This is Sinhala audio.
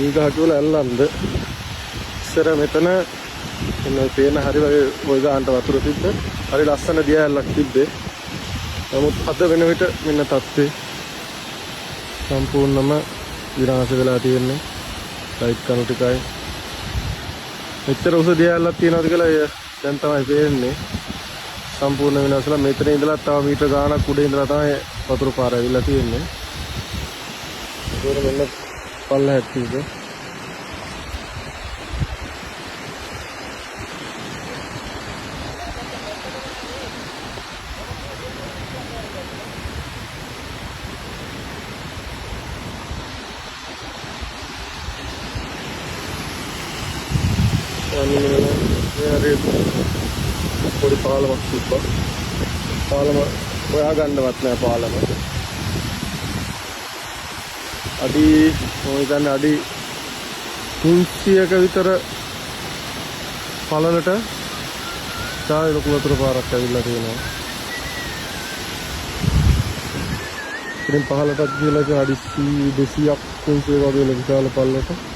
ඊගහට වල ඇල්ලන්ද ඉස්සර මෙතන එන්න පේන හරි වගේ ওই ගානට වතුර තිබ්බ. හරි ලස්සන දිය ඇල්ලක් තිබ්බේ. නමුත් අද වෙන විට මෙන්න තත්ත්වේ සම්පූර්ණයෙන්ම විනාශ වෙලා තියෙන්නේ. ලයිට් කණු ටිකයි. මෙච්චර උස දිය ඇල්ලක් තියෙනවද කියලා දැන් තමයි පේන්නේ. සම්පූර්ණ විනාශලා මෙතන ඉඳලා තව මීටර ගාණක් උඩ ඉඳලා තමයි වතුර පාර ඇවිල්ලා තියෙන්නේ. ඒක මෙන්න පල්ලෙහාට තියෙන්නේ. පොඩි පාලමක් තිබ්බා. පාලම හොයා ගන්නවත් නෑ පාලම. අඩි මම හිතන්නේ අඩි 300ක විතර පළලට සාය ලොකු වතුර පාරක් ඇවිල්ලා තියෙනවා. ඉතින් පහළටත් ගිහලා අඩි 200ක් 300 වගේ විශාල පළලට